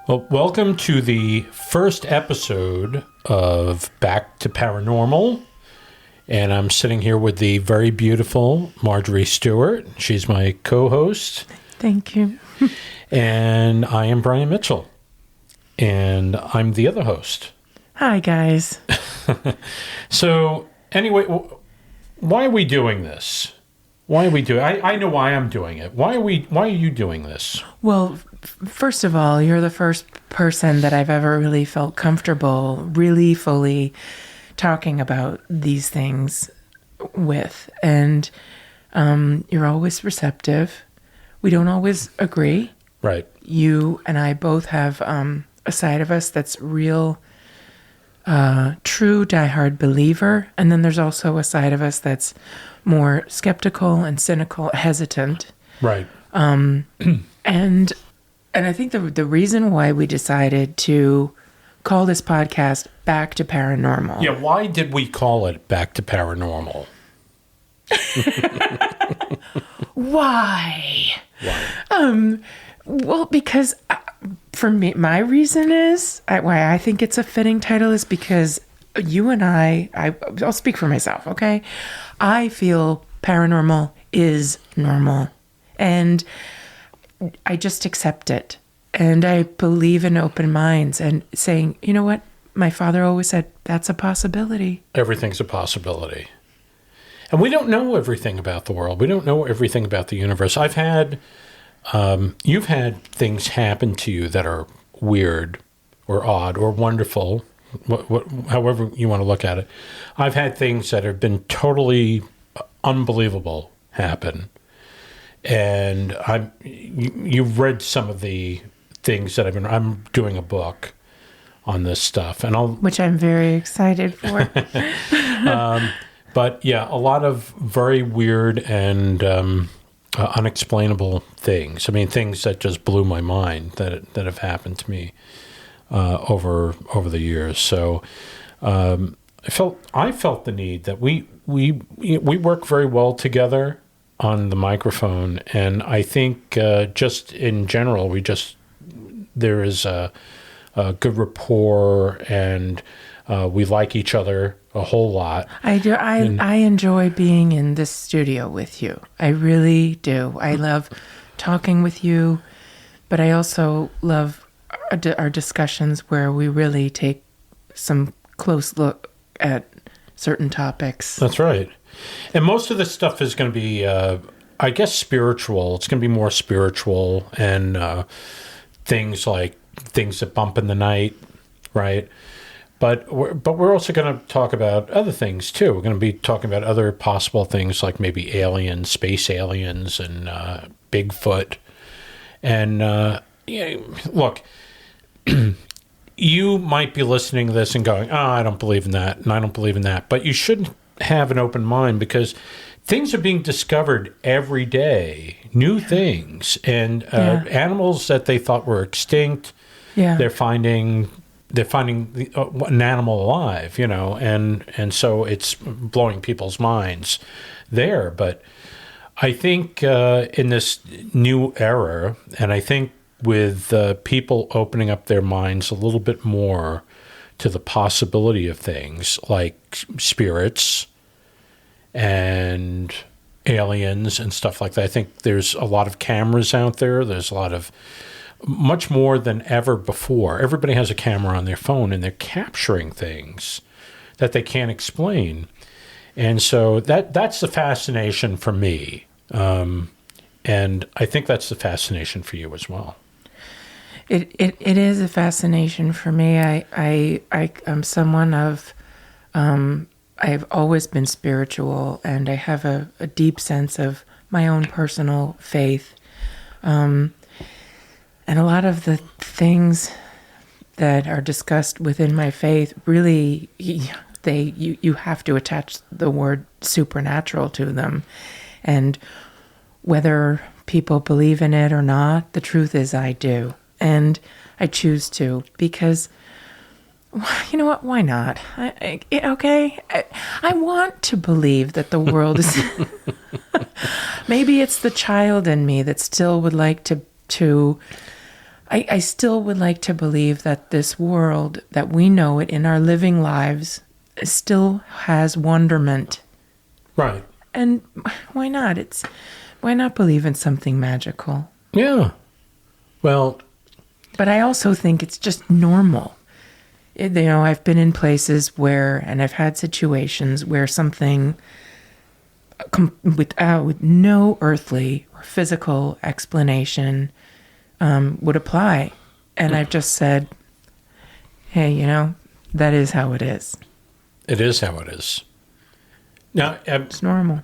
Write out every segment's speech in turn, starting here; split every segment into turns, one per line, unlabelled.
Well, welcome to the first episode of Back to Paranormal. And I'm sitting here with the very beautiful Marjorie Stewart. She's my co-host.
Thank you.
And I am Brian Mitchell. And I'm the other host.
Hi, guys.
So, anyway, why are we doing this? Why are we doing it? I know why I'm doing it. Why are you doing this?
Well, first of all, you're the first person that I've ever really felt comfortable, really fully talking about these things with. And you're always receptive. We don't always agree.
Right.
You and I both have a side of us that's real, true, diehard believer. And then there's also a side of us that's more skeptical and cynical, hesitant.
Right.
And I think the reason why we decided to call this podcast Back to Paranormal.
Yeah, why did we call it Back to Paranormal?
Why? Well, because for me, my reason is, why I think it's a fitting title is because you and I'll speak for myself, okay? I feel paranormal is normal. And I just accept it. And I believe in open minds and saying, you know what? My father always said, that's a possibility.
Everything's a possibility. And we don't know everything about the world. We don't know everything about the universe. You've had things happen to you that are weird or odd or wonderful, however you want to look at it. I've had things that have been totally unbelievable happen. And you've read some of the things that I'm doing a book on this stuff,
which I'm very excited for.
But yeah, a lot of very weird and unexplainable things. I mean, things that just blew my mind that have happened to me over the years. So I felt the need that we work very well together on the microphone, and I think just in general, there is a good rapport, and we like each other a whole lot.
I do. I enjoy being in this studio with you. I really do. I love talking with you, but I also love our discussions where we really take some close look at certain topics.
That's right. And most of this stuff is going to be, I guess, spiritual. It's going to be more spiritual and things that bump in the night, right? But we're also going to talk about other things too. We're going to be talking about other possible things like maybe aliens, space aliens, and Bigfoot. And look, you might be listening to this and going, "Oh, I don't believe in that, and I don't believe in that." But you shouldn't have an open mind because things are being discovered every day, new things, and animals that they thought were extinct. Yeah, they're finding an animal alive, and so it's blowing people's minds there. But I think in this new era, and I think with people opening up their minds a little bit more to the possibility of things like spirits and aliens and stuff like that. I think there's a lot of cameras out there. There's a lot of, much more than ever before. Everybody has a camera on their phone and they're capturing things that they can't explain. And so that's the fascination for me. And I think that's the fascination for you as well.
It is a fascination for me. I'm someone of, I've always been spiritual, and I have a deep sense of my own personal faith. And a lot of the things that are discussed within my faith, really, you have to attach the word supernatural to them. And whether people believe in it or not, the truth is I do. And I choose to, because, you know what, why not? Okay, I want to believe that the world is... Maybe it's the child in me that still would like to I still would like to believe that this world, that we know it in our living lives, still has wonderment.
Right.
And why not? Why not believe in something magical?
Yeah. Well...
But I also think it's just normal. I've been in places where, and I've had situations where something with no earthly or physical explanation would apply. And I've just said, hey, that is how it is. It
is how it is. Now,
it's normal.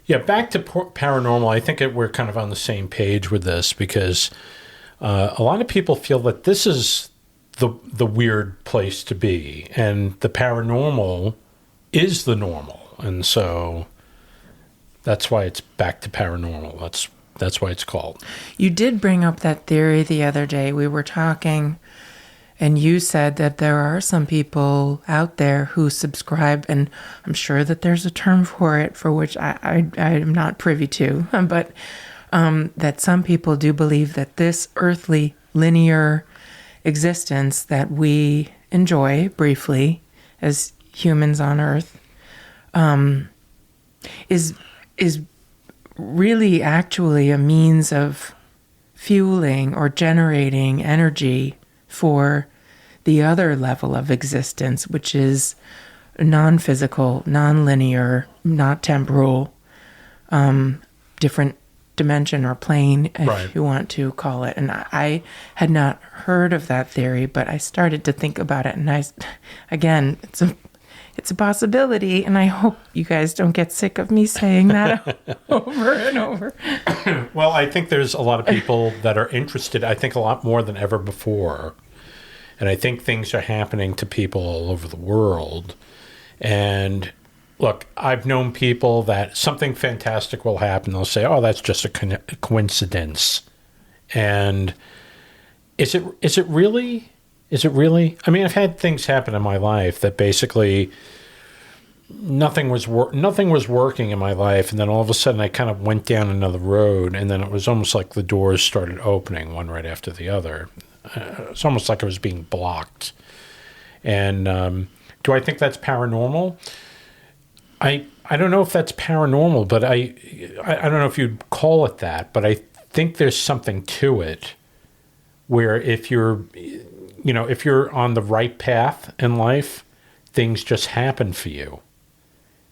Yeah, back to paranormal, I think we're kind of on the same page with this, because a lot of people feel that this is the weird place to be, and the paranormal is the normal. And so that's why it's back to paranormal. That's why it's called.
You did bring up that theory the other day. We were talking, and you said that there are some people out there who subscribe, and I'm sure that there's a term for it, for which I'm not privy to, but that some people do believe that this earthly linear existence that we enjoy briefly as humans on Earth is really actually a means of fueling or generating energy for the other level of existence, which is non-physical, non-linear, not temporal, different dimension or plane, if you want to call it. And I had not heard of that theory, but I started to think about it, and again, it's a possibility, and I hope you guys don't get sick of me saying that over and over.
Well, I think there's a lot of people that are interested, I think a lot more than ever before. And I think things are happening to people all over the world. And look, I've known people that something fantastic will happen. They'll say, oh, that's just a coincidence. And is it really? Is it really? I mean, I've had things happen in my life that basically nothing was working in my life, and then all of a sudden I kind of went down another road, and then it was almost like the doors started opening one right after the other. It's almost like I was being blocked. And do I think that's paranormal? I don't know if that's paranormal, but I don't know if you'd call it that, but I think there's something to it where if you're on the right path in life, things just happen for you.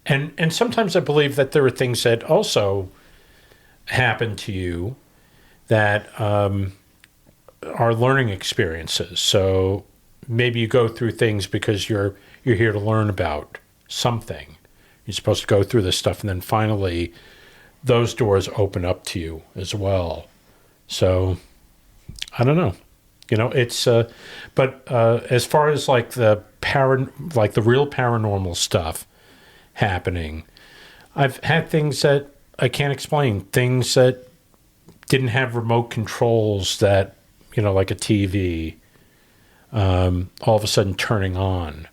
And sometimes I believe that there are things that also happen to you that are learning experiences. So maybe you go through things because you're here to learn about something. You're supposed to go through this stuff, and then finally those doors open up to you as well. So I don't know. It's but as far as like the real paranormal stuff happening, I've had things that I can't explain, things that didn't have remote controls, that like a TV, all of a sudden turning on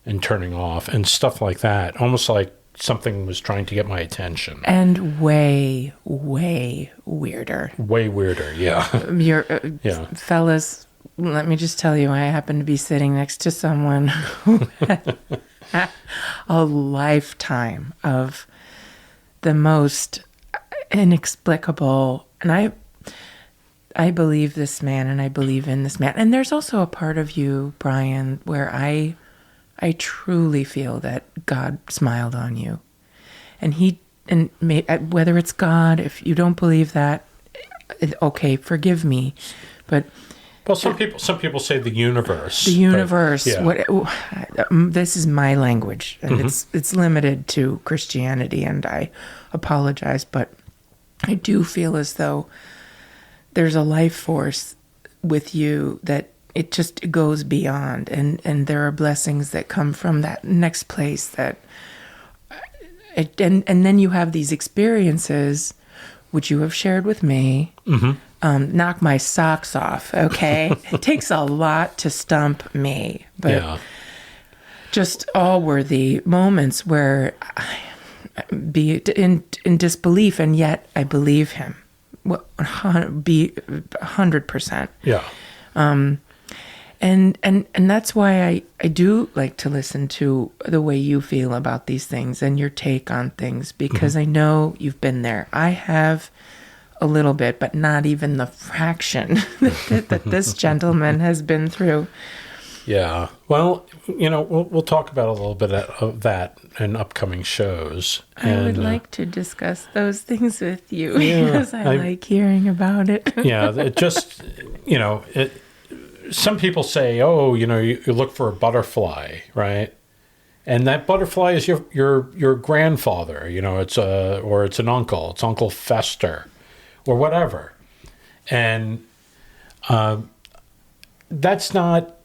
and turning off and stuff like that, almost like something was trying to get my attention.
And way, way weirder.
Way weirder, yeah.
Fellas, let me just tell you, I happen to be sitting next to someone who had a lifetime of the most inexplicable, and I believe this man, and I believe in this man. And there's also a part of you, Brian, where I truly feel that God smiled on you. And whether it's God, if you don't believe that, okay, forgive me. But
Well, some people say the universe.
The universe.
But, yeah.
This is my language, and it's limited to Christianity, and I apologize, but I do feel as though there's a life force with you that it just goes beyond, and there are blessings that come from that next place that, and then you have these experiences, which you have shared with me. Knock my socks off, okay? It takes a lot to stump me, but just all worthy moments where I be in disbelief, and yet I believe him. Be 100%.
Yeah.
And that's why I do like to listen to the way you feel about these things and your take on things, because I know you've been there. I have a little bit, but not even the fraction that this gentleman has been through.
Yeah. Well, we'll talk about a little bit of that in upcoming shows.
I would like to discuss those things with you because I like hearing about it.
Yeah. It just, some people say, oh, you look for a butterfly, right? And that butterfly is your grandfather, it's an uncle. It's Uncle Fester or whatever. And that's not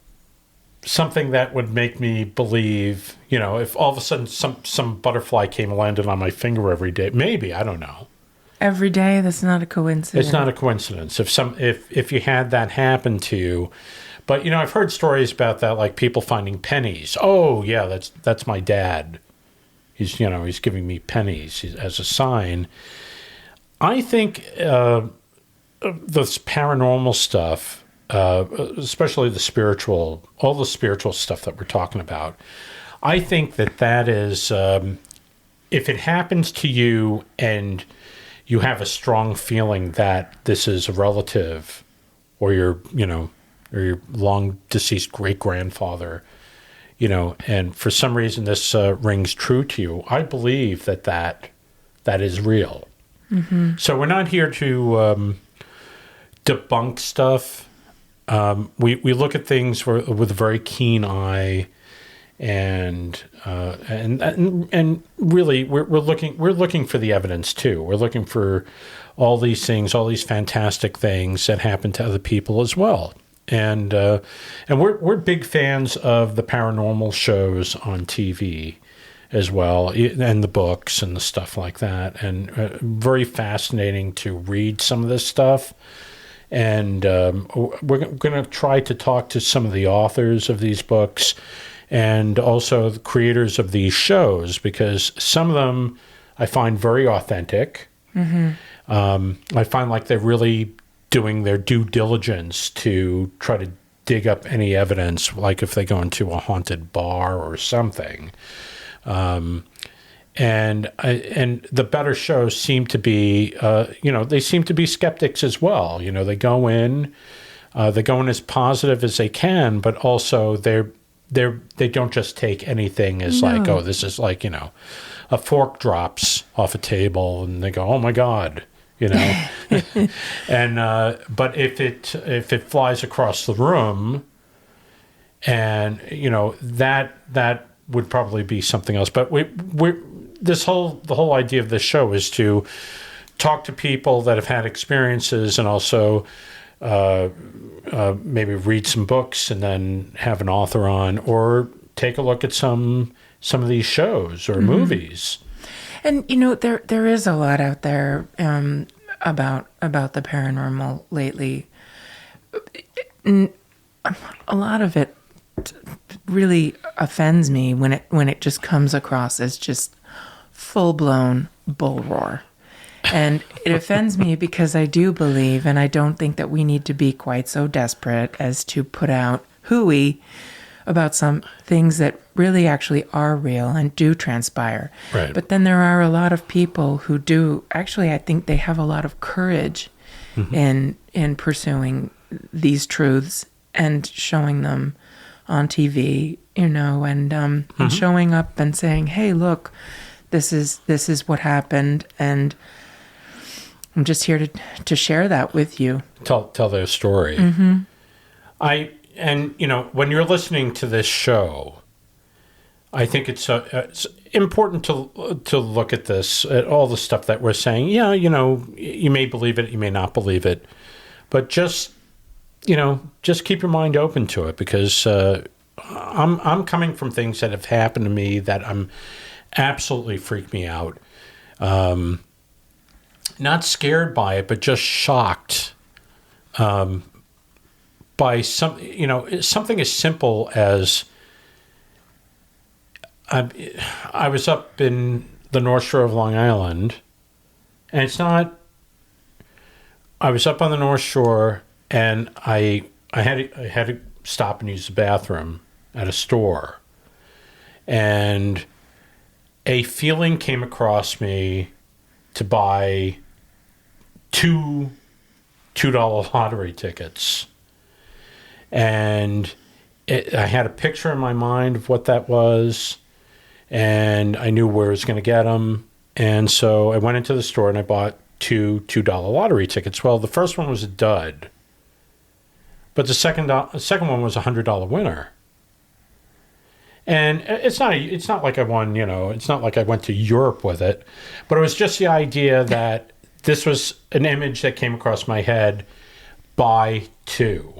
something that would make me believe, if all of a sudden some butterfly came and landed on my finger every day. Maybe, I don't know.
Every day, that's not a coincidence.
It's not a coincidence. If you had that happen to you. But I've heard stories about that, like people finding pennies. Oh yeah, that's my dad. He's giving me pennies as a sign. I think this paranormal stuff, especially all the spiritual stuff that we're talking about, I think that is, if it happens to you and you have a strong feeling that this is a relative or your long deceased great grandfather, and for some reason this rings true to you, I believe that is real. So we're not here to debunk stuff. We look at things with a very keen eye, and really we're looking for the evidence too. We're looking for all these things, all these fantastic things that happen to other people as well. And we're big fans of the paranormal shows on TV as well, and the books and the stuff like that, and very fascinating to read some of this stuff. And we're going to try to talk to some of the authors of these books and also the creators of these shows, because some of them I find very authentic. I find like they're really doing their due diligence to try to dig up any evidence, like if they go into a haunted bar or something. And the better shows seem to be, they seem to be skeptics as well. They go in as positive as they can, but also they don't just take anything as like, oh, this is like, a fork drops off a table and they go, oh my God, and, but if it flies across the room and, that would probably be something else. But the whole idea of this show is to talk to people that have had experiences, and also maybe read some books and then have an author on, or take a look at some of these shows or movies.
And there is a lot out there about the paranormal lately. A lot of it really offends me when it just comes across as just full-blown bull roar. And it offends me because I do believe, and I don't think that we need to be quite so desperate as to put out hooey about some things that really actually are real and do transpire.
Right.
But then there are a lot of people who do, actually I think they have a lot of courage in pursuing these truths and showing them on TV, and showing up and saying, hey, look, this is what happened, and I'm just here to share that with you.
Tell their story. When you're listening to this show, I think it's important to look at this, at all the stuff that we're saying. Yeah, you may believe it, you may not believe it, but just keep your mind open to it, because I'm coming from things that have happened to me that I'm absolutely freaked me out. Not scared by it, but just shocked by something as simple as I was up in the North Shore of Long Island, and I was up on the North Shore, and I had to stop and use the bathroom at a store, and a feeling came across me to buy two $2 lottery tickets. And I had a picture in my mind of what that was, and I knew where I was going to get them. And so I went into the store and I bought two $2 lottery tickets. Well, the first one was a dud, but the second one was a $100 winner. And it's not like I won, it's not like I went to Europe with it, but it was just the idea that this was an image that came across my head: buy two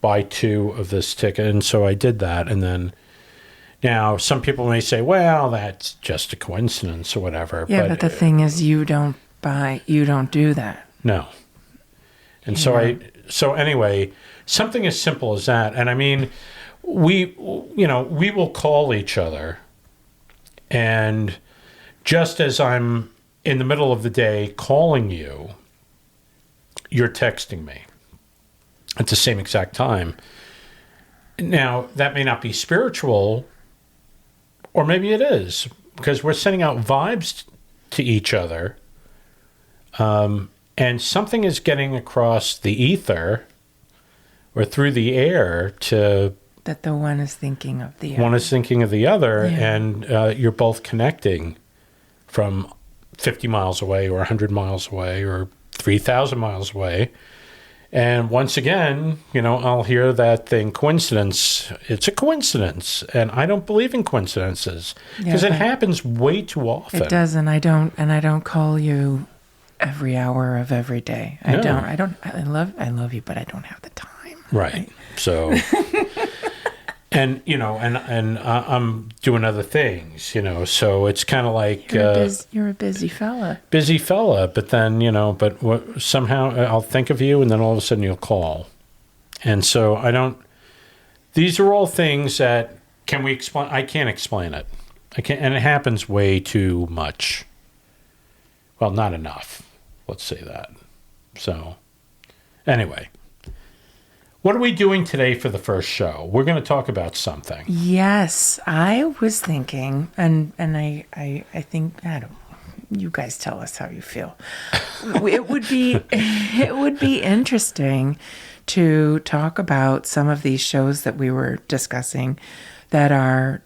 of this ticket. And so I did that. And then, now some people may say, well, that's just a coincidence or whatever.
Yeah, but the thing is, you don't do that.
No. And so anyway, something as simple as that. And I mean, we will call each other, and just as I'm in the middle of the day calling you, you're texting me at the same exact time. Now, that may not be spiritual, or maybe it is, because we're sending out vibes to each other, and something is getting across the ether or through the air
that the one is thinking of the other.
One is thinking of the other,
yeah.
And you're both connecting from 50 miles away or 100 miles away or 3,000 miles away. And once again, I'll hear that thing, coincidence. It's a coincidence. And I don't believe in coincidences, because it happens way too often.
It does, and I don't call you every hour of every day. I love you, but I don't have the time.
Right. So, and I'm doing other things, so it's kind of like...
You're a busy fella.
Busy fella, but then, somehow I'll think of you, and then all of a sudden you'll call. And so these are all things that, can we explain? I can't explain it. And it happens way too much. Well, not enough. Let's say that. So, anyway. What are we doing today for the first show? We're going to talk about something.
Yes, I was thinking, and I think, you guys tell us how you feel. It would be interesting to talk about some of these shows that we were discussing that are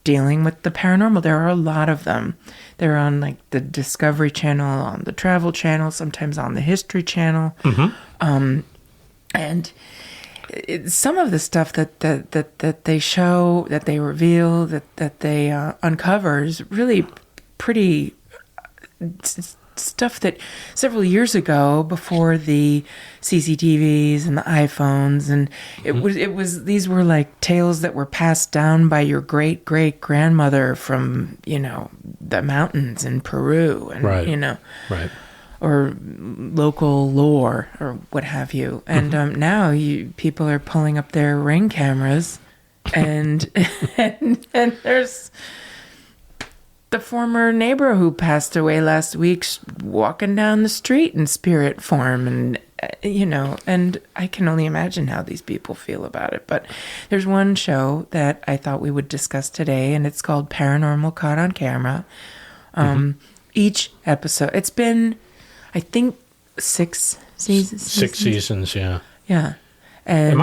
dealing with the paranormal. There are a lot of them. They're on like the Discovery Channel, on the Travel Channel, sometimes on the History Channel. Mm-hmm. And some of the stuff that they show, that they reveal, that they uncover is really pretty stuff that several years ago, before the CCTVs and the iPhones, and it was these were like tales that were passed down by your great grandmother from the mountains in Peru, and
right.
Or local lore or what have you. And now people are pulling up their Ring cameras, and and there's the former neighbor who passed away last week walking down the street in spirit form, and and I can only imagine how these people feel about it. But there's one show that I thought we would discuss today, and it's called Paranormal Caught On Camera. Each episode, it's been, I think, 6 seasons.
6 seasons, yeah.
Yeah. And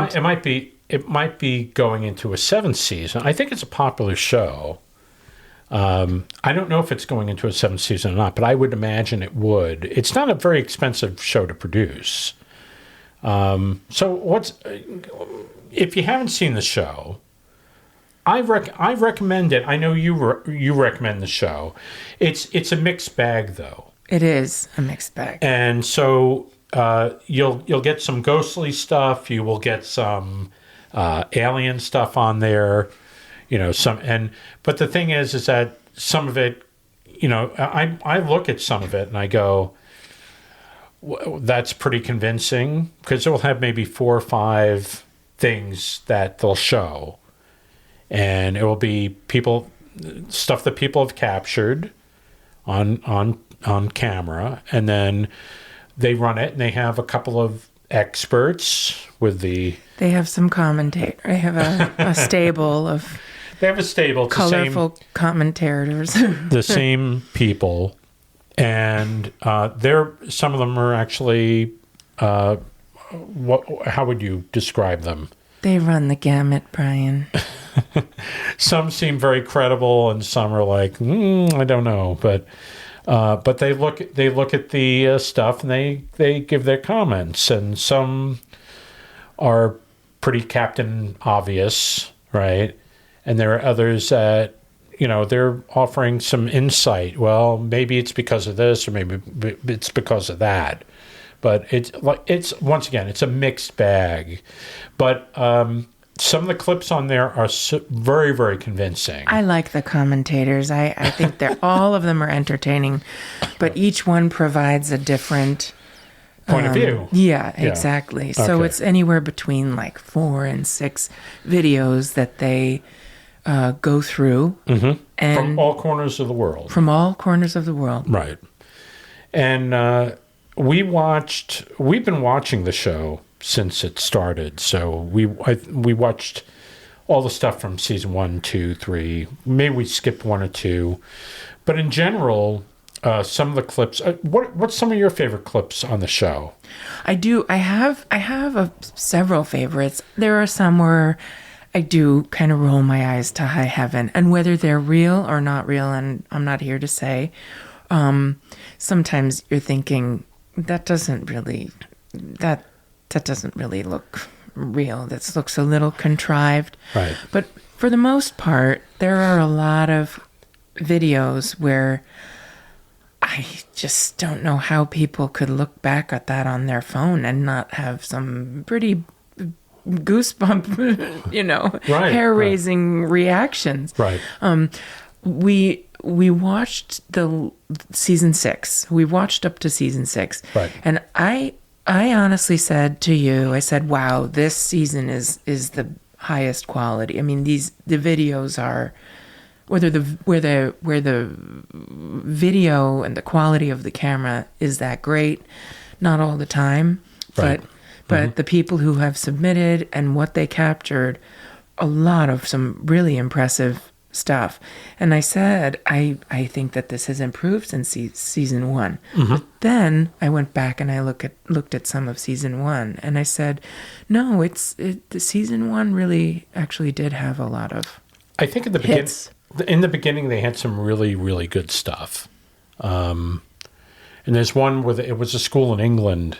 it might be going into a 7th season. I think it's a popular show. I don't know if it's going into a 7th season or not, but I would imagine it would. It's not a very expensive show to produce. So if you haven't seen the show, I recommend it. I know you recommend the show. It's a mixed bag, though.
It is a mixed bag.
And so you'll get some ghostly stuff. You will get some alien stuff on there. But the thing is that some of it, I look at some of it and I go, that's pretty convincing, because it will have maybe 4 or 5 things that they'll show. And it will be stuff that people have captured on camera, and then they run it, and they have a couple of experts with the.
They have some commentator. They have a stable of.
They have a stable.
Colorful commentators.
The same people, and some of them are actually. How would you describe them?
They run the gamut, Brian.
Some seem very credible, and some are like, I don't know. But they look at the stuff, and they give their comments, and some are pretty Captain Obvious, right? And there are others that they're offering some insight. Well, maybe it's because of this, or maybe it's because of that. But it's once again, it's a mixed bag. But some of the clips on there are very, very convincing.
I like the commentators. I think all of them are entertaining, but each one provides a different
point of view.
Yeah, exactly. So it's anywhere between like 4 and 6 videos that they go through.
Mm-hmm.
And
from all corners of the world.
From all corners of the world.
Right. And we've been watching the show since it started. So we watched all the stuff from season 1, 2, 3. Maybe we skipped 1 or 2. But in general, some of the clips. What's some of your favorite clips on the show?
I do. I have several favorites. There are some where I do kind of roll my eyes to high heaven, and whether they're real or not real, and I'm not here to say. Sometimes you're thinking that doesn't really look real. That looks a little contrived.
Right.
But for the most part, there are a lot of videos where I just don't know how people could look back at that on their phone and not have some pretty goosebump, hair-raising reactions.
Right.
We watched the season 6. We watched up to season 6.
Right.
And I honestly said to you, I said, wow, this season is the highest quality. I mean, the videos are, where the video and the quality of the camera is that great, not all the time,
right.
but the people who have submitted and what they captured, a lot of some really impressive stuff. And I said, I think that this has improved since season 1. Mm-hmm. But then I went back and I looked at some of season 1, and I said, no, the season 1 really actually did have a lot of. I think in
the beginning they had some really, really good stuff. And there's one where it was a school in England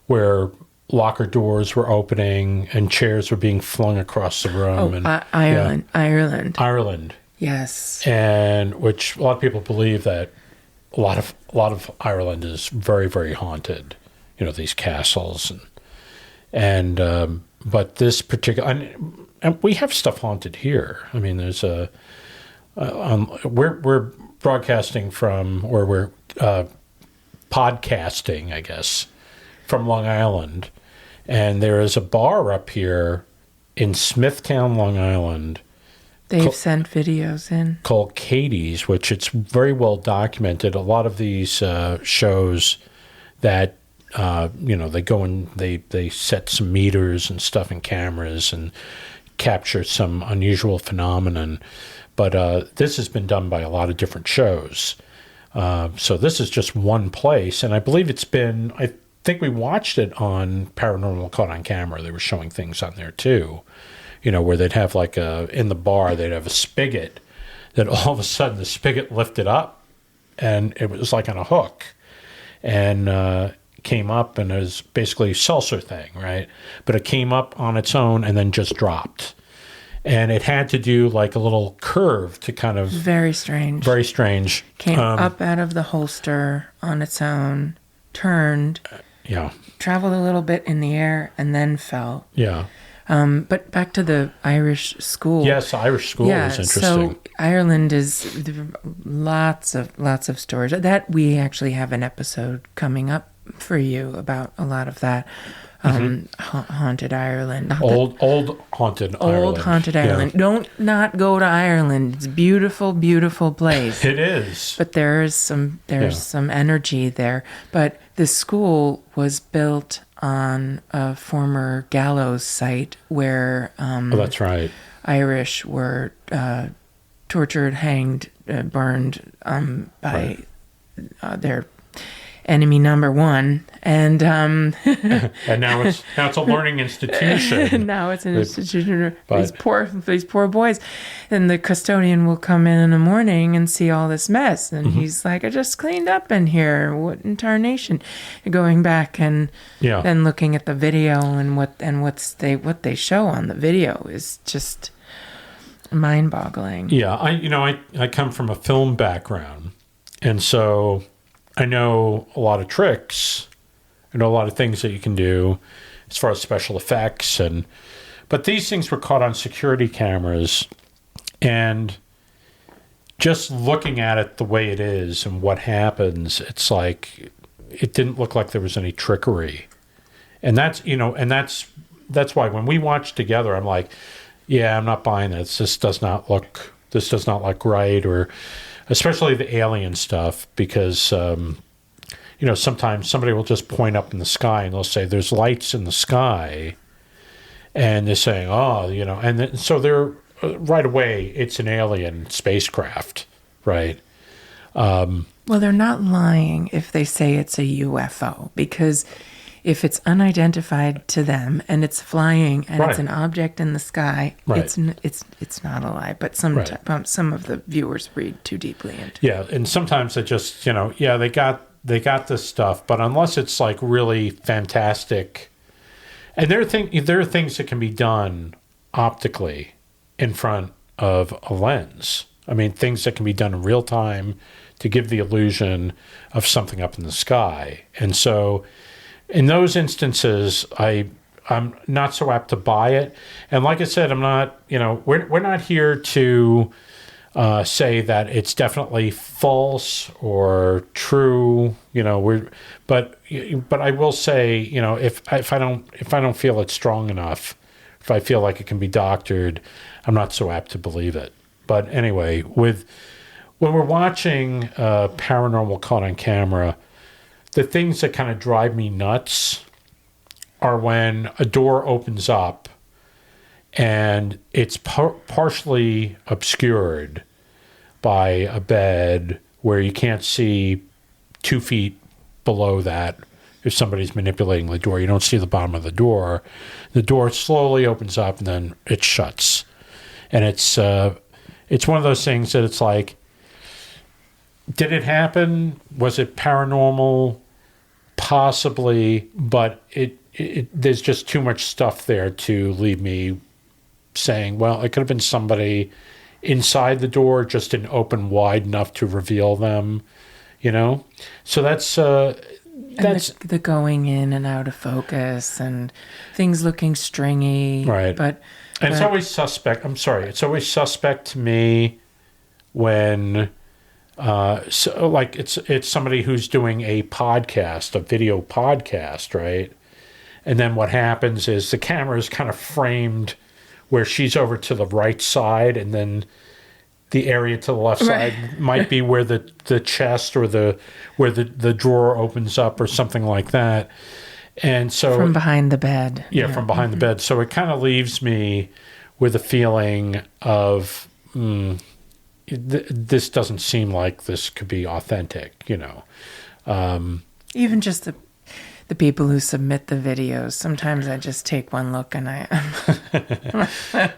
where locker doors were opening and chairs were being flung across the room.
Ireland. Yes.
And which a lot of people believe that a lot of Ireland is very, very haunted. These castles and but this particular, and we have stuff haunted here. I mean, there's we're broadcasting from, or we're podcasting, I guess, from Long Island. And there is a bar up here in Smithtown, Long Island.
They've sent videos in.
Called Katie's, which it's very well documented. A lot of these shows that, they go and they set some meters and stuff and cameras and capture some unusual phenomenon. But this has been done by a lot of different shows. So this is just one place. And I believe I think we watched it on Paranormal Caught On Camera. They were showing things on there too, where they'd have in the bar, they'd have a spigot that all of a sudden the spigot lifted up and it was like on a hook. And came up, and it was basically a seltzer thing, right? But it came up on its own and then just dropped. And it had to do like a little curve to kind of...
Very strange.
Very strange.
Came up out of the holster on its own, turned, traveled a little bit in the air, and then fell.
Yeah.
But back to the Irish school.
Yes, Irish school is interesting.
So Ireland is lots of stories. That we actually have an episode coming up for you about a lot of that. Haunted Ireland.
Old haunted Ireland.
Old haunted Ireland. Don't not go to Ireland. It's a beautiful, beautiful place.
It is.
But there's some energy there. But the school was built on a former gallows site where
that's right.
Irish were tortured, hanged, burned by their enemy number one, and
and now it's a learning institution.
Now it's an institution for these poor boys. And the custodian will come in the morning and see all this mess, and he's like, "I just cleaned up in here. What in tarnation?" Going back and then looking at the video and what they show on the video is just mind-boggling.
Yeah, I come from a film background, and so I know a lot of tricks. I know a lot of things that you can do as far as special effects, but these things were caught on security cameras, and just looking at it the way it is and what happens, it's like it didn't look like there was any trickery, and that's why when we watched together, I'm like, yeah, I'm not buying this. This does not look right, or especially the alien stuff, because sometimes somebody will just point up in the sky and they'll say there's lights in the sky, and they're saying, so they're right away it's an alien spacecraft, right?
Well, they're not lying if they say it's a UFO, because if it's unidentified to them and it's flying and it's an object in the sky, it's not a lie. But some of the viewers read too deeply into it.
Yeah, and sometimes they just they got this stuff, but unless it's like really fantastic, and there are things that can be done optically in front of a lens. I mean, things that can be done in real time to give the illusion of something up in the sky, and so. In those instances, I'm not so apt to buy it. And like I said, I'm not, we're not here to say that it's definitely false or true, but I will say, if I don't feel it's strong enough, if I feel like it can be doctored, I'm not so apt to believe it. But anyway, when we're watching Paranormal Caught on Camera, the things that kind of drive me nuts are when a door opens up and it's partially obscured by a bed where you can't see 2 feet below that. If somebody's manipulating the door, you don't see the bottom of the door. The door slowly opens up and then it shuts. And it's one of those things that it's like, did it happen? Was it paranormal? Possibly, but there's just too much stuff there to leave me saying, well, it could have been somebody inside the door, just didn't open wide enough to reveal them, So that's
the going in and out of focus and things looking stringy,
right? But it's always suspect. I'm sorry, it's always suspect to me when. It's somebody who's doing a podcast, a video podcast, right? And then what happens is the camera is kind of framed where she's over to the right side, and then the area to the left side might be where the chest or where the drawer opens up or something like that. And so
from behind the bed.
Yeah, from behind the bed. So it kind of leaves me with a feeling of this doesn't seem like this could be authentic,
Even just the people who submit the videos. Sometimes I just take one look and okay,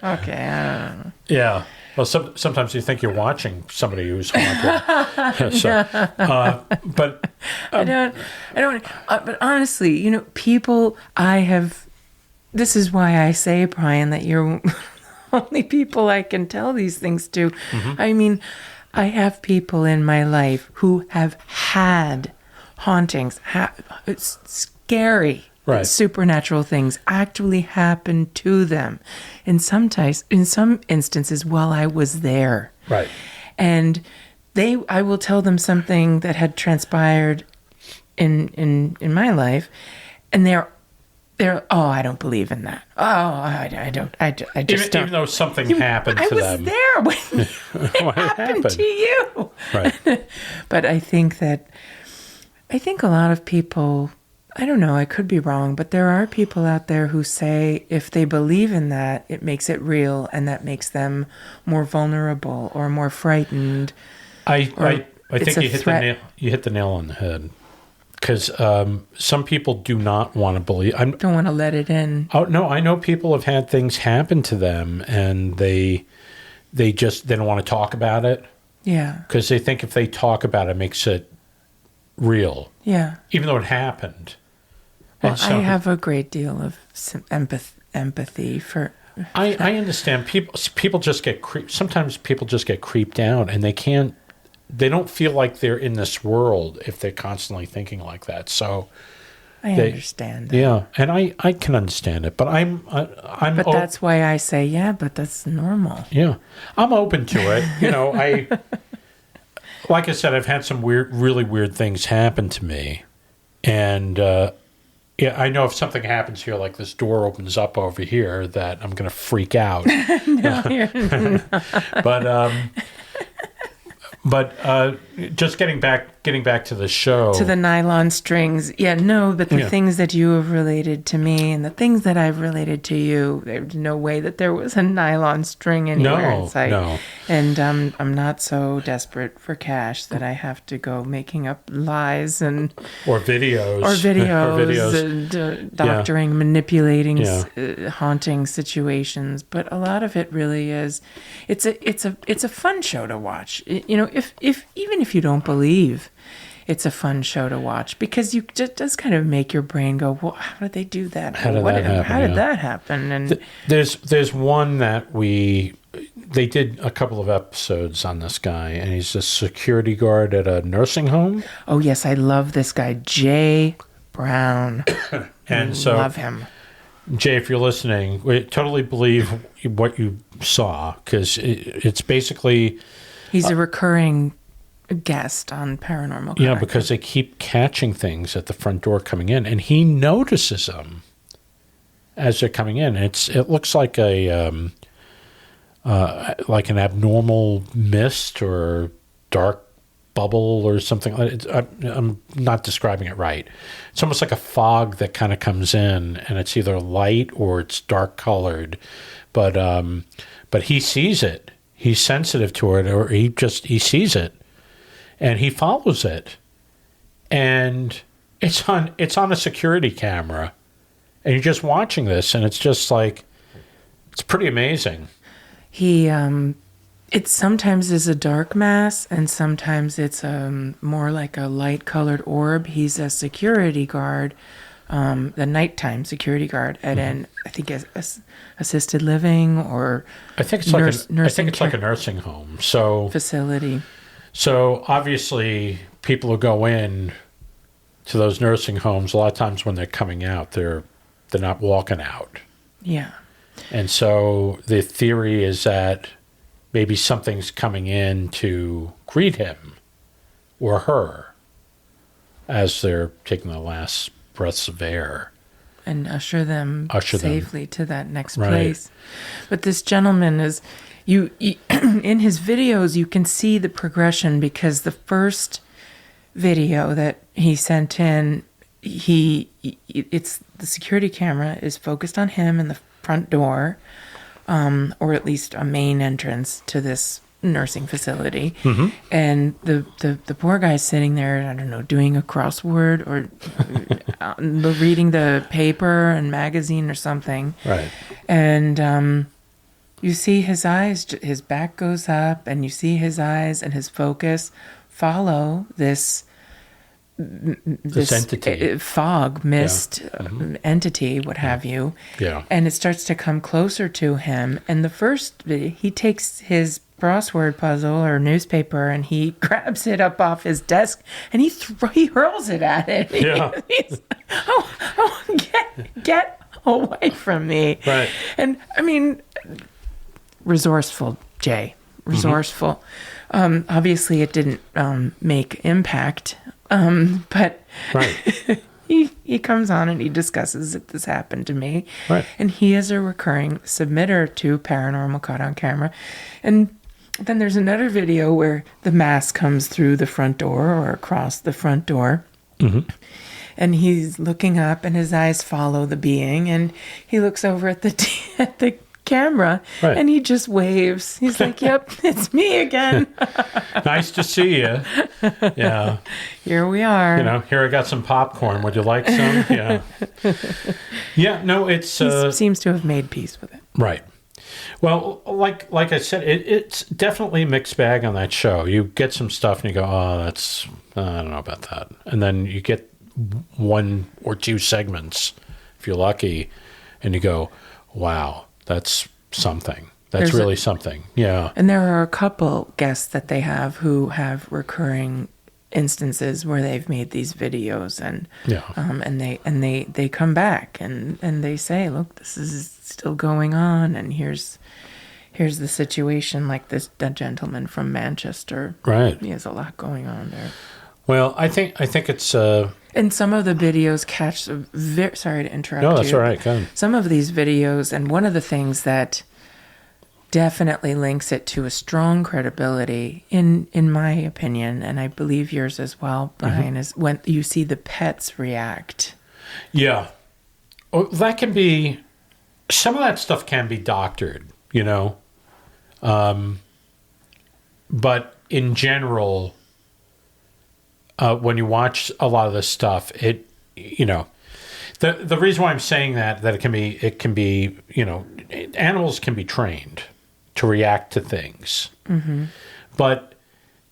I don't know.
Yeah. Well, sometimes you think you're watching somebody who's haunted. So, but
I don't. But honestly, people. This is why I say, Brian, that you're only people I can tell these things to. Mm-hmm. I mean, I have people in my life who have had hauntings. It's scary.
Right.
Supernatural things actually happen to them. In some instances, while I was there.
Right.
And I will tell them something that had transpired in my life, and they're oh, I don't believe in that. Oh, I don't. I just don't.
Even though something happened to them.
I was there when it happened to you.
Right.
But I think a lot of people, I don't know, I could be wrong, but there are people out there who say if they believe in that, it makes it real, and that makes them more vulnerable or more frightened.
I think you hit the nail on the head. Because some people do not want to believe.
Don't want to let it in.
Oh no, I know people have had things happen to them, and they don't want to talk about it. Yeah. Because they think if they talk about it, it makes it real. Yeah. Even though it happened.
Well, I have a great deal of empathy for.
I understand people just get creeped. Sometimes people just get creeped out, and they can't. They don't feel like they're in this world if they're constantly thinking like that. So
I understand that.
Yeah, and I can understand it, but I'm
But that's why I say, yeah, but that's normal.
Yeah. I'm open to it. Like I said, I've had some really weird things happen to me. And I know if something happens here, like this door opens up over here, that I'm going to freak out. No, you're not. But just getting back to the show.
To the nylon strings. Yeah, no, but the things that you have related to me and the things that I've related to you, there's no way that there was a nylon string anywhere in sight. No. And I'm not so desperate for cash that I have to go making up lies and...
Or videos.
And doctoring, manipulating, haunting situations. But a lot of it really is... It's a fun show to watch. If even if you don't believe, it's a fun show to watch because it does kind of make your brain go, well, how did they do that? How did that happen? And
there's one that they did a couple of episodes on this guy, and he's a security guard at a nursing home.
Oh yes, I love this guy, Jay Brown.
And so
love him.
Jay, if you're listening, we totally believe what you saw because it's basically...
He's a recurring guest on Paranormal Caught.
Yeah, because they keep catching things at the front door coming in, and he notices them as they're coming in. It looks like an abnormal mist or dark bubble or something. I'm not describing it right. It's almost like a fog that kind of comes in, and it's either light or it's dark colored. But he sees it. He's sensitive to it, or he sees it, and he follows it, and it's on a security camera, and you're just watching this, and it's just like it's pretty amazing.
It sometimes is a dark mass, and sometimes it's more like a light-colored orb. He's a security guard, the nighttime security guard at an, I think, assisted living or
I think it's like a nursing home
facility.
So obviously, people who go in to those nursing homes, a lot of times when they're coming out, they're not walking out.
Yeah.
And so the theory is that maybe something's coming in to greet him or her as they're taking the last breaths of air.
And usher them safely to that next place. But this gentleman is, in his videos, you can see the progression because the first video that he sent in, it's the security camera is focused on him and the front door, or at least a main entrance to this nursing facility, and the poor guy's sitting there, I don't know, doing a crossword or reading the paper and magazine or something.
Right.
And you see his eyes, his back goes up, and you see his eyes and his focus follow this
entity,
fog, mist, entity, what have you.
Yeah.
And it starts to come closer to him. And the first, he takes his crossword puzzle or newspaper and he grabs it up off his desk and he hurls it at it.
Yeah.
He's, get away from me.
Right.
And I mean, resourceful, Jay. Resourceful. Obviously, it didn't make impact, but
Right.
he comes on and he discusses that this happened to me.
Right.
And he is a recurring submitter to Paranormal Caught On Camera. And then there's another video where the mask comes through the front door or across the front door. And he's looking up and his eyes follow the being. And he looks over at the camera,
right.
and he just waves. He's like, yep, it's me again.
Nice to see you. Yeah.
Here we are.
You know, here I got some popcorn. Would you like some? Yeah. Yeah, no, it's...
he seems to have made peace with it.
Right. Well, like I said, it's definitely a mixed bag on that show. You get some stuff and you go, oh, that's... I don't know about that. And then you get one or two segments, if you're lucky, and you go, wow, that's something. That's really something. Yeah.
And there are a couple guests that they have who have recurring instances where they've made these videos and and they come back and they say, look, this is still going on and here's the situation, like that gentleman from Manchester.
Right.
He has a lot going on there.
Well, I think it's
and some of the videos catch sorry to interrupt you.
No, that's all right. Go ahead.
Some of these videos, and one of the things that definitely links it to a strong credibility, in my opinion, and I believe yours as well, Brian, is when you see the pets react.
Yeah. Well, that can be... Some of that stuff can be doctored, you know? But in general... when you watch a lot of this stuff, the reason why I'm saying that it can be, you know, animals can be trained to react to things, but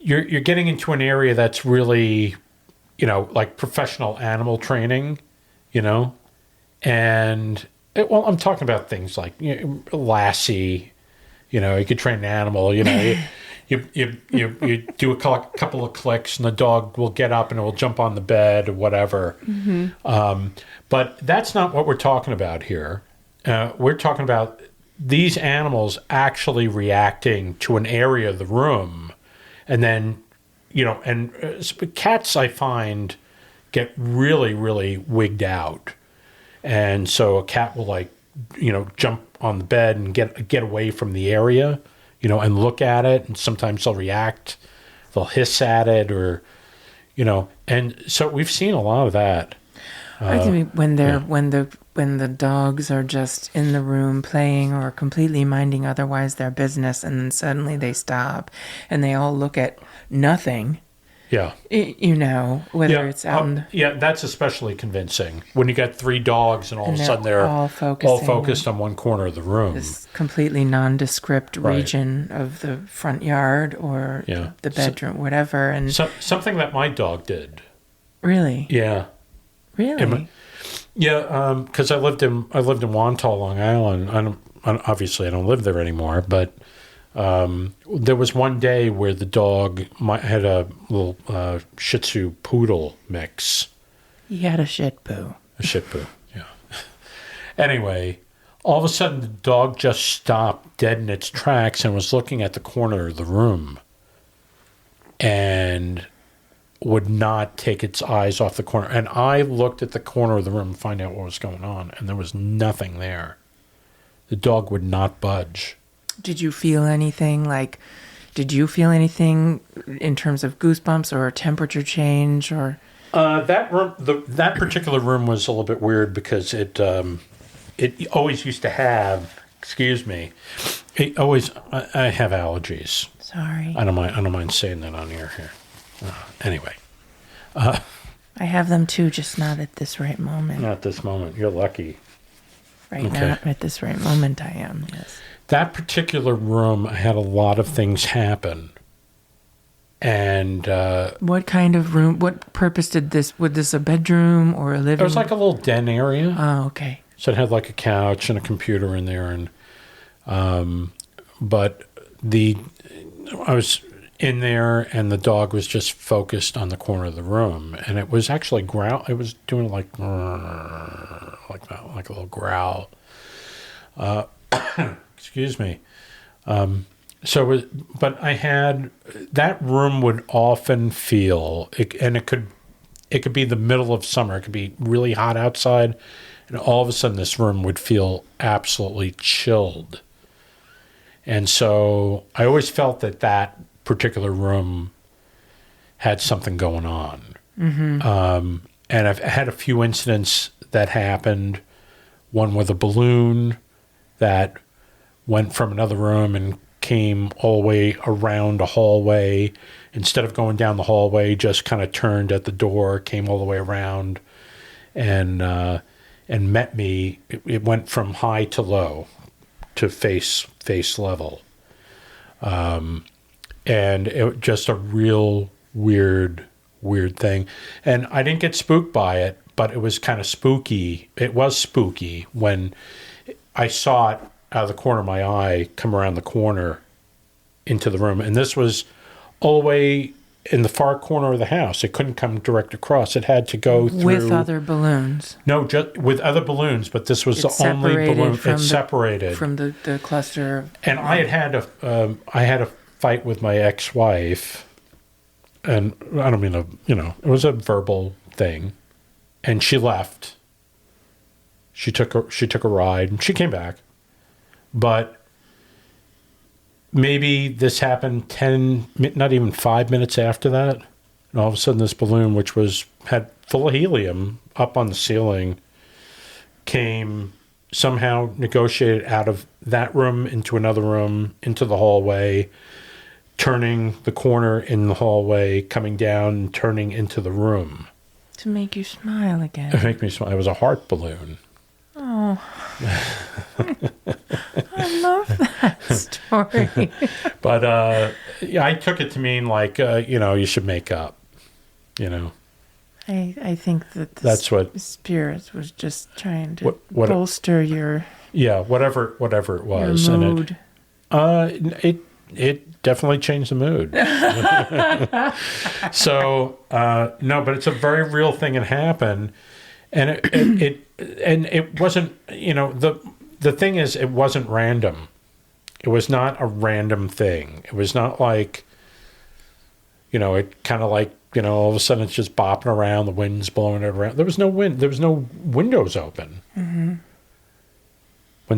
you're getting into an area that's really, you know, like professional animal training, you know, and I'm talking about things like, you know, Lassie, you know, you could train an animal, you know. You do a couple of clicks and the dog will get up and it will jump on the bed or whatever. But that's not what we're talking about here. We're talking about these animals actually reacting to an area of the room. And then, you know, and cats, I find, get really, really wigged out. And so a cat will, like, you know, jump on the bed and get away from the area, you know, and look at it, and sometimes they'll react, they'll hiss at it, or, you know, and so we've seen a lot of that.
I think when the dogs are just in the room playing or completely minding otherwise their business, and then suddenly they stop and they all look at nothing.
Yeah.
You know, whether it's out in
yeah, that's especially convincing when you got three dogs and all of a sudden they're all focused on one corner of the room.
This completely nondescript region of the front yard or the bedroom, whatever. And
something that my dog did.
Really?
Yeah.
Really?
Yeah, because I lived in Wantagh, Long Island. Obviously I don't live there anymore, but there was one day where the dog had a little Shih Tzu poodle mix.
He had a Shih Tzu.
A Shih Tzu, yeah. Anyway, all of a sudden the dog just stopped dead in its tracks and was looking at the corner of the room and would not take its eyes off the corner. And I looked at the corner of the room to find out what was going on, and there was nothing there. The dog would not budge.
Did you feel anything in terms of goosebumps or temperature change or?
That room, that particular room was a little bit weird because it always used to have Excuse me. I have allergies.
Sorry.
I don't mind saying that on air here. Anyway.
I have them too, just not at this right moment.
Not this moment. You're lucky.
Right now, at this right moment, I am, yes.
That particular room, I had a lot of things happen. And
what kind of room? What purpose did this? Was this a bedroom or a living?
it was like a little den area.
Oh, okay.
So it had like a couch and a computer in there, and but I was in there, and the dog was just focused on the corner of the room, and it was actually growl. It was doing like that, like a little growl. Excuse me. But I had that room would often feel, and it could be the middle of summer. It could be really hot outside, and all of a sudden this room would feel absolutely chilled. And so I always felt that particular room had something going on. Mm-hmm. And I've had a few incidents that happened. One with a balloon that went from another room and came all the way around a hallway. Instead of going down the hallway, just kind of turned at the door, came all the way around, and met me. It went from high to low, to face level, and it just a real weird thing. And I didn't get spooked by it, but it was kind of spooky. It was spooky when I saw it out of the corner of my eye come around the corner into the room. And this was all the way in the far corner of the house. It couldn't come direct across. It had to go through...
With other balloons.
No, just with other balloons, but this was the only balloon. It's separated.
From the cluster.
And I had a fight with my ex-wife, and I don't mean it was a verbal thing, and she left. She took a ride, and she came back. But maybe this happened not even 5 minutes after that. And all of a sudden this balloon, which had full of helium up on the ceiling, came somehow negotiated out of that room into another room, into the hallway, turning the corner in the hallway, coming down and turning into the room.
To make you smile again.
To make me smile. It was a heart balloon.
Oh, I love that story.
But I took it to mean like, you should make up,
I think that
that's what
spirit was just trying to
what
bolster your
whatever it was,
your mood.
And it definitely changed the mood. So no, but it's a very real thing that happened, and it wasn't, the thing is, it wasn't random. It was not a random thing. It was not like, it kind of like, all of a sudden it's just bopping around, the wind's blowing it around. There was no wind. There was no windows open when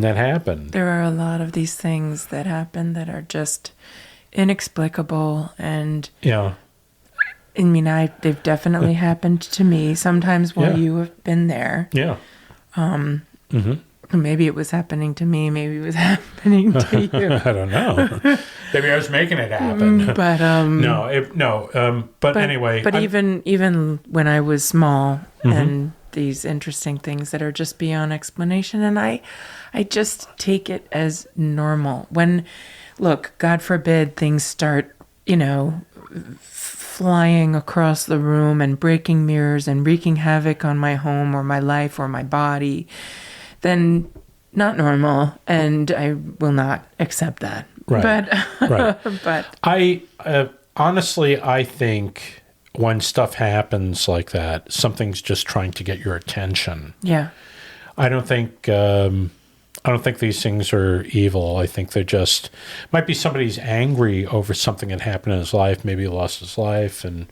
that happened.
There are a lot of these things that happen that are just inexplicable. And
yeah.
I mean, they've definitely happened to me sometimes while you have been there.
Yeah.
Maybe it was happening to me. Maybe it was happening to you.
I don't know. Maybe I was making it happen.
But
but anyway.
But even when I was small, and these interesting things that are just beyond explanation, and I just take it as normal. When, look, God forbid things start, flying across the room and breaking mirrors and wreaking havoc on my home or my life or my body, then not normal, and I will not accept that.
Right.
But
I honestly, I think when stuff happens like that, something's just trying to get your attention.
Yeah.
I don't think these things are evil. I think they're just, might be somebody's angry over something that happened in his life. Maybe he lost his life, and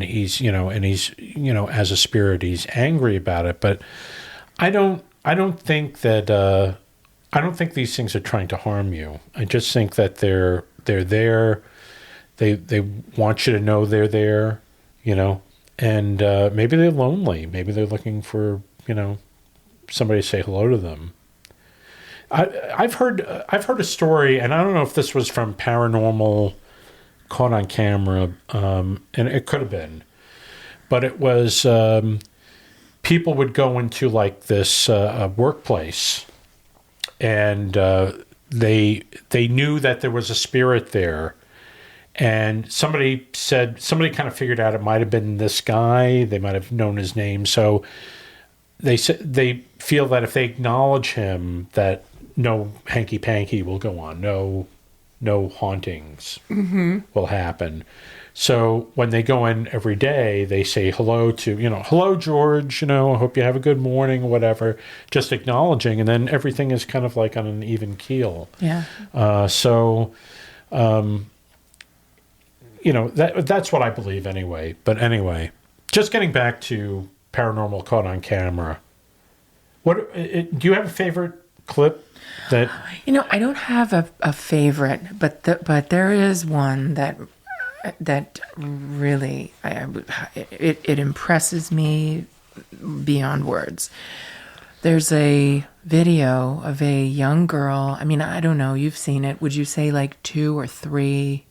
he's as a spirit, he's angry about it. But I don't think that I don't think these things are trying to harm you. I just think that they're there. They want you to know they're there, and maybe they're lonely. Maybe they're looking for, somebody to say hello to them. I've heard a story, and I don't know if this was from Paranormal Caught on Camera, and it could have been, but it was people would go into like this workplace, and they knew that there was a spirit there, and somebody kind of figured out it might have been this guy. They might have known his name, so they feel that if they acknowledge him, that no hanky panky will go on, no hauntings will happen. So when they go in every day, they say hello to, hello, George, I hope you have a good morning, or whatever, just acknowledging, and then everything is kind of like on an even keel.
Yeah.
That's what I believe anyway. But anyway, just getting back to Paranormal Caught on Camera. Do you have a favorite clip that...
I don't have a favorite, but there is one that really it impresses me beyond words. There's a video of a young girl. I mean, I don't know. You've seen it. Would you say like 2 or 3?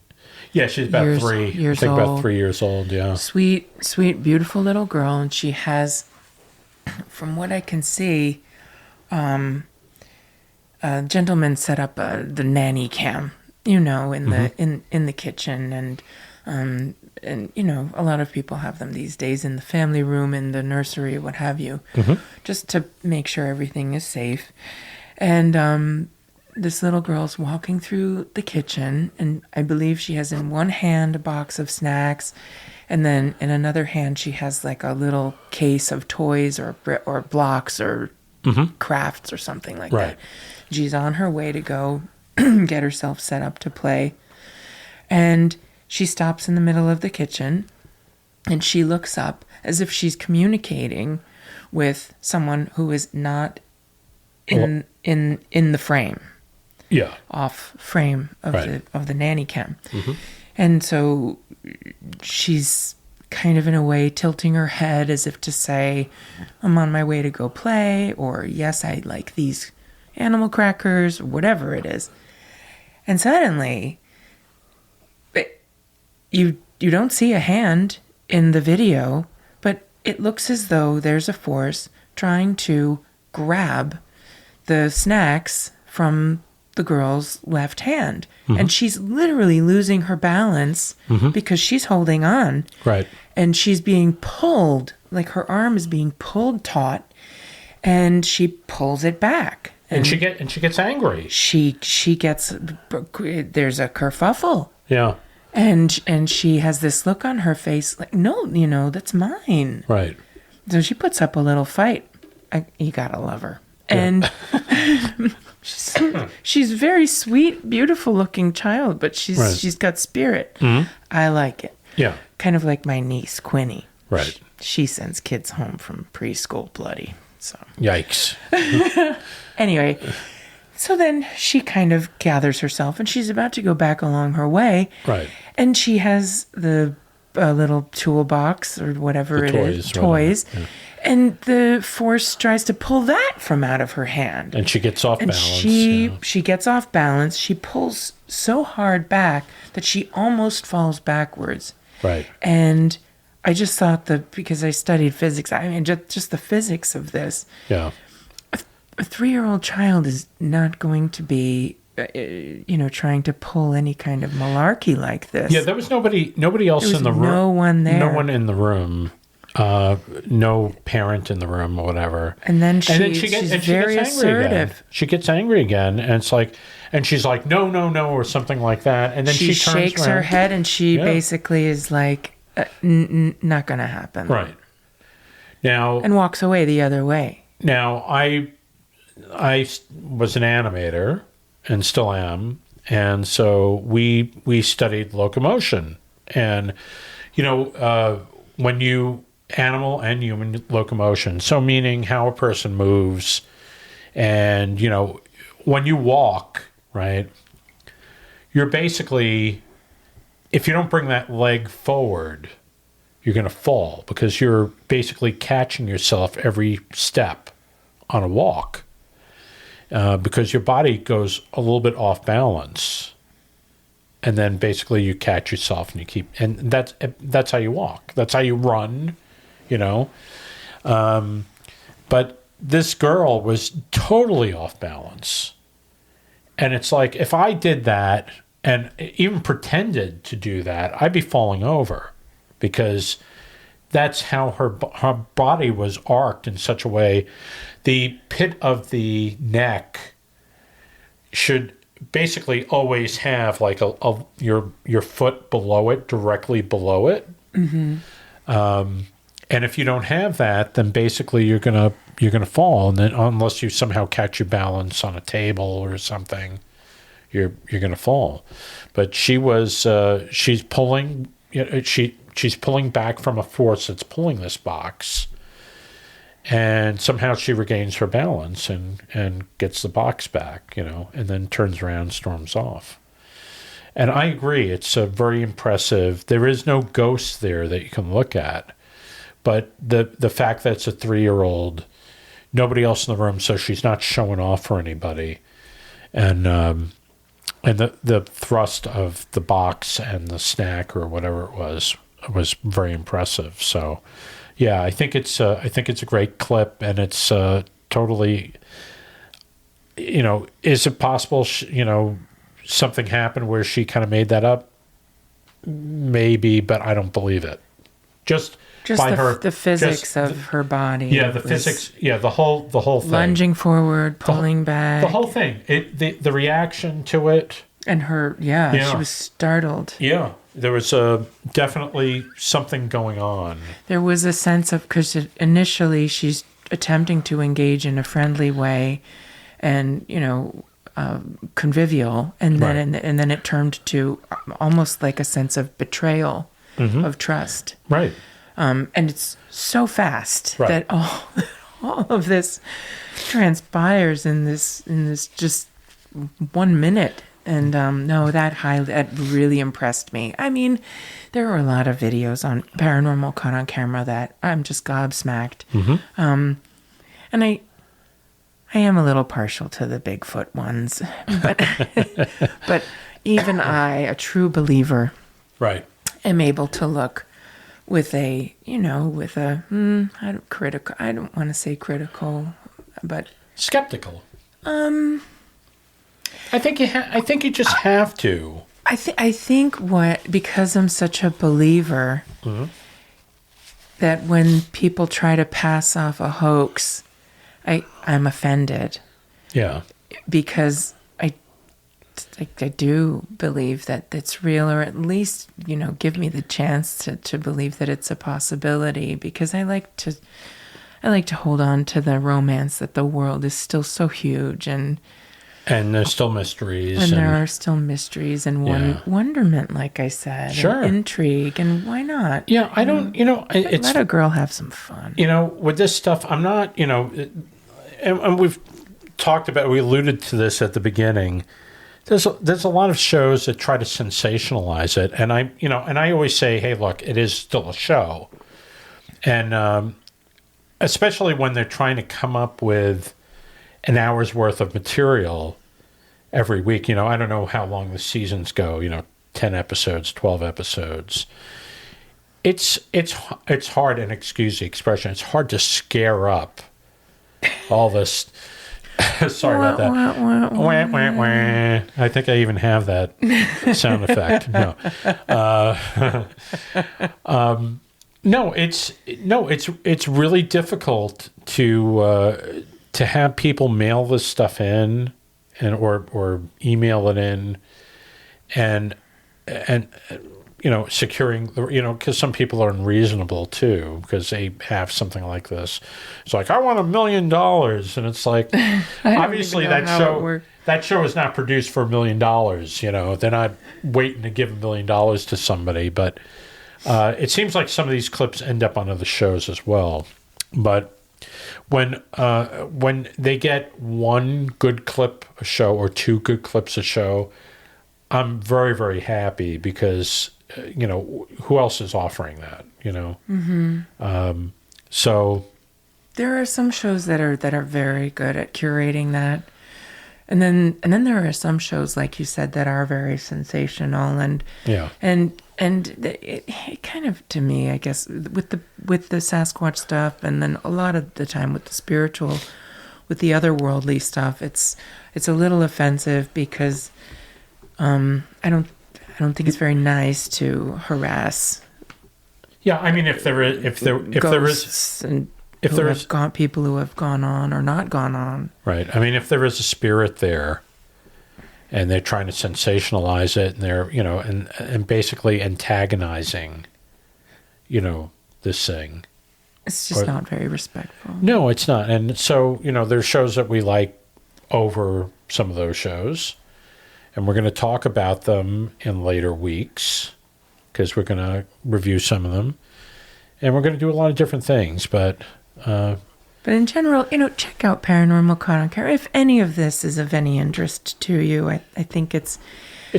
Yeah, she's about 3
years
I think
old.
about 3 years old. Yeah,
sweet, beautiful little girl, and she has, from what I can see, a gentleman set up the nanny cam, in the kitchen, and a lot of people have them these days in the family room, in the nursery, what have you, just to make sure everything is safe. And this little girl's walking through the kitchen, and I believe she has in one hand a box of snacks, and then in another hand she has like a little case of toys or blocks or crafts or something like that. She's on her way to go get herself set up to play, and she stops in the middle of the kitchen, and she looks up as if she's communicating with someone who is not in the frame.
Yeah.
Off frame of the nanny cam. And so she's kind of in a way tilting her head as if to say, I'm on my way to go play, or yes, I like these animal crackers, or whatever it is. And suddenly, you don't see a hand in the video, but it looks as though there's a force trying to grab the snacks from the girl's left hand. And she's literally losing her balance because she's holding on. Right. And she's being pulled, like her arm is being pulled taut, and she pulls it back.
And she gets angry.
She gets, there's a kerfuffle.
Yeah.
And she has this look on her face like, no, that's mine.
Right.
So she puts up a little fight. You gotta love her. And she's a very sweet, beautiful looking child, but she's got spirit. I like it. Yeah. Kind of like my niece, Quinny.
Right.
She sends kids home from preschool bloody. So
yikes.
Anyway, so then she kind of gathers herself, and she's about to go back along her way. Right. And she has the little toolbox or whatever it is, toys. Yeah. And the force tries to pull that from out of her hand.
And she gets off balance.
She gets off balance. She pulls so hard back that she almost falls backwards. Right. And I just thought because I studied physics, I mean, just the physics of this. Yeah. A 3-year-old child is not going to be, trying to pull any kind of malarkey like this.
Yeah, there was nobody else in the room.
No one there.
No one in the room. No parent in the room or whatever.
And then she's very assertive.
Again. She gets angry again, and it's like, and she's like, no, or something like that. And then she turns
shakes
around.
Her head, and she basically is like, not going to happen.
Right. Now.
And walks away the other way.
Now, I was an animator and still am. And so we studied locomotion. And, when you animal and human locomotion, so meaning how a person moves, and when you walk, right, you're basically, if you don't bring that leg forward, you're going to fall, because you're basically catching yourself every step on a walk. because your body goes a little bit off balance. And then basically you catch yourself and you keep, and that's how you walk. That's how you run, you know. But this girl was totally off balance. And it's like, if I did that and even pretended to do that, I'd be falling over, because that's how her body was arched in such a way. The pit of the neck should basically always have like your foot below it, directly below it. Mm-hmm. And if you don't have that, then basically you're gonna fall, and then unless you somehow catch your balance on a table or something, you're gonna fall. But she's pulling, she's pulling back from a force that's pulling this box. And somehow she regains her balance and gets the box back, you know, and then turns around and storms off. And I agree, it's very impressive. There is no ghost there that you can look at. But the fact that it's a 3-year-old, nobody else in the room, so she's not showing off for anybody. And the thrust of the box and the snack or whatever it was very impressive. So... yeah, I think it's a great clip, and it's totally, you know, is it possible, you know, something happened where she kind of made that up? Maybe, but I don't believe it. Just by
the physics of her body.
Yeah, the physics. Yeah, the whole thing.
Lunging forward, pulling back.
The whole thing. The reaction to it.
And her, she was startled.
Yeah. There was definitely something going on.
There was a sense of, because initially she's attempting to engage in a friendly way, and you know, convivial, and then and then it turned to almost like a sense of betrayal, of trust.
Right.
And it's so fast that all of this transpires in this just 1 minute. And no, that really impressed me. I mean, there are a lot of videos on Paranormal Caught on Camera that I'm just gobsmacked. Mm-hmm. And I am a little partial to the Bigfoot ones, but even I, a true believer, am able to look with a critical. I don't want to say critical, but
skeptical. I think you just have to.
I think because I'm such a believer, that when people try to pass off a hoax, I'm offended.
Yeah.
Because I do believe that it's real, or at least, you know, give me the chance to believe that it's a possibility, because I like to hold on to the romance that the world is still so huge, and there's still mysteries. And there are still mysteries and wonderment, like I said.
Sure.
And intrigue, and why not?
Yeah, I don't, you know...
let a girl have some fun.
You know, with this stuff, I'm not, you know... And we've talked about, we alluded to this at the beginning. There's a lot of shows that try to sensationalize it. And I always say, hey, look, it is still a show. And especially when they're trying to come up with an hour's worth of material every week. You know, I don't know how long the seasons go, you know, 10 episodes, 12 episodes. It's hard, and excuse the expression, it's hard to scare up all this. Sorry about that. Wah, wah, wah. I think I even have that sound effect. No. No, it's really difficult to have people mail this stuff in, or email it in, and you know, securing the, you know, because some people are unreasonable too, because they have something like this. It's like, I want $1 million, and it's like, obviously that show is not produced for $1 million. You know, they're not waiting to give $1 million to somebody, but it seems like some of these clips end up on other shows as well. But when they get one good clip a show or two good clips a show, I'm very, very happy, because you know, who else is offering that? You know,
so there are some shows that are very good at curating that. And then there are some shows, like you said, that are very sensational, and it kind of, to me, I guess, with the Sasquatch stuff, and then a lot of the time with the spiritual, with the otherworldly stuff, it's a little offensive because I don't think it's very nice to harass.
Yeah, I mean, if there is
people who have gone on or not gone on.
Right. I mean, if there is a spirit there and they're trying to sensationalize it and they're, and basically antagonizing, this thing.
It's just not very respectful.
No, it's not. And so, there's shows that we like over some of those shows. And we're going to talk about them in later weeks because we're going to review some of them. And we're going to do a lot of different things, but
in general, check out Paranormal Caught On Camera. If any of this is of any interest to you, I think it's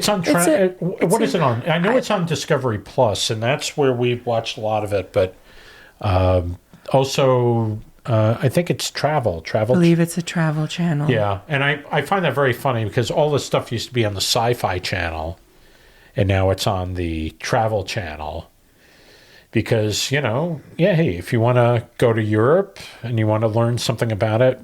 on. What is it on? I know it's on Discovery Plus, and that's where we've watched a lot of it. But also, I think it's travel.
I believe it's a travel channel.
Yeah, and I find that very funny because all this stuff used to be on the Sci-Fi Channel, and now it's on the Travel Channel. Because, hey, if you want to go to Europe and you want to learn something about it,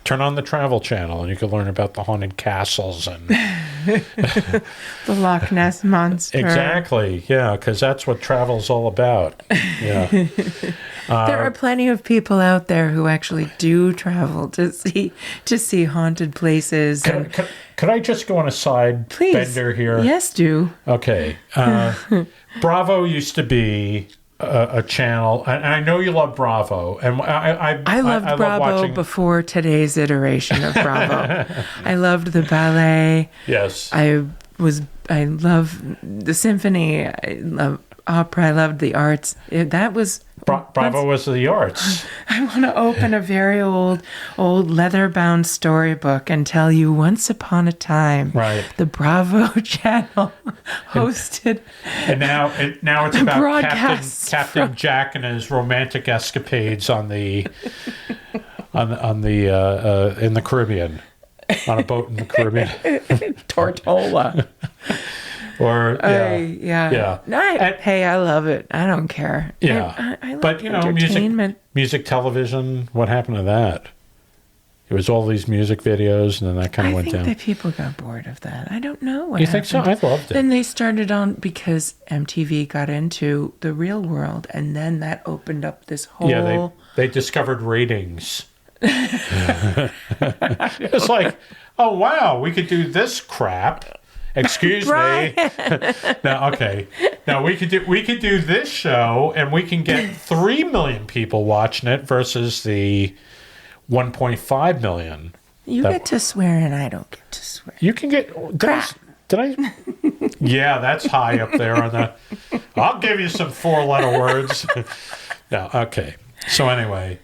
turn on the Travel Channel and you can learn about the haunted castles and
the Loch Ness Monster.
Exactly, yeah, because that's what travel's all about. Yeah.
There are plenty of people out there who actually do travel to see haunted places.
Could I just go on a side bender here?
Yes, do.
Okay. Bravo used to be a channel, and I know you love Bravo, and I
loved Bravo before today's iteration of Bravo. I loved the ballet.
Yes.
I love the symphony. I love opera. I loved the arts.
Bravo was the arts.
I want to open a very old leather-bound storybook and tell you once upon a time,
right,
the Bravo channel hosted.
And now it's about Captain Jack and his romantic escapades in the Caribbean, on a boat in the Caribbean.
Tortola.
Or
yeah. Hey, I love it. I don't care.
Yeah,
I love
but music television. What happened to that? It was all these music videos, and then that kind of went down.
I think that people got bored of that. I don't know what
you
happened.
think so? I loved it.
Then they started on because MTV got into the real world, and then that opened up this whole.
Yeah, they discovered ratings. It's like, oh wow, we could do this crap. Excuse me. Now, okay. Now we could do this show, and we can get 3 million people watching it versus the 1.5 million.
You get to swear, and I don't get to swear.
You can get. Did I? Yeah, that's high up there on the. I'll give you some 4-letter words. No, okay. So anyway.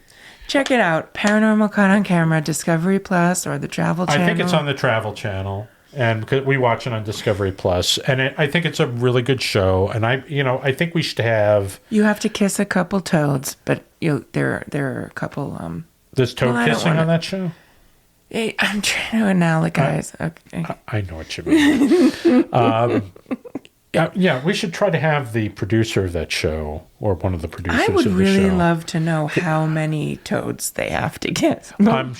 Check it out. Paranormal Caught On Camera, Discovery Plus, or the Travel Channel.
I think it's on the Travel Channel. And we watch it on Discovery Plus, and I think it's a really good show. And I think we should have. You
have to kiss a couple toads, but there are a couple.
There's toad kissing on that show.
I'm trying to analogize. Okay.
I know what you mean. Yeah, we should try to have the producer of that show, or one of the producers of the show.
I would really love to know how many toads they have to kiss.
I'm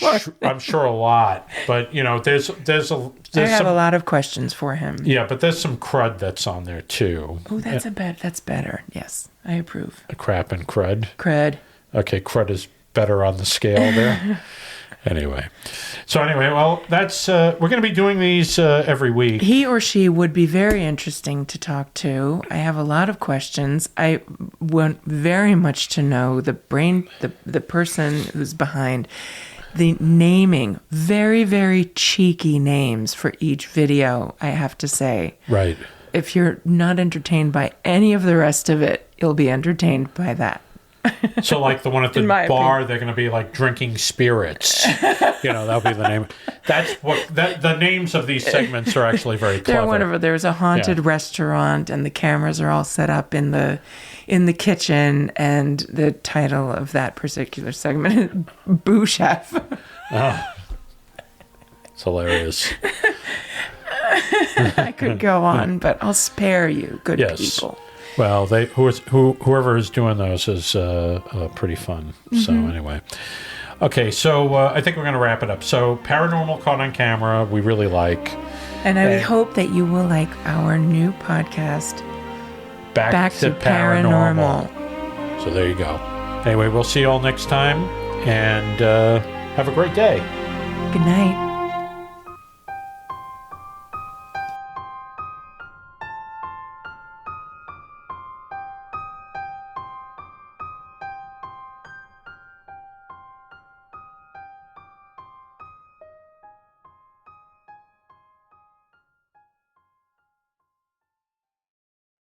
sure a lot, but there's
I have a lot of questions for him.
Yeah, but there's some crud that's on there too.
Oh, that's better. Yes, I approve.
Crap and crud.
Crud.
Okay, crud is better on the scale there. Anyway, well, that's we're going to be doing these every week.
He or she would be very interesting to talk to. I have a lot of questions. I want very much to know the person who's behind the naming. Very, very cheeky names for each video, I have to say.
Right.
If you're not entertained by any of the rest of it, you'll be entertained by that.
So like the one at the bar, they're going to be like drinking spirits. That'll be the name. That's what the names of these segments are actually very clever.
There's a haunted restaurant, and the cameras are all set up in the kitchen, and the title of that particular segment is Boo Chef.
It's hilarious.
I could go on, but I'll spare you, good
Yes.
people.
Well, whoever is doing those is pretty fun. So anyway. Okay, so I think we're going to wrap it up. So Paranormal Caught on Camera, we really like.
And I hope that you will like our new podcast, Back to Paranormal.
So there you go. Anyway, we'll see you all next time, and have a great day.
Good night.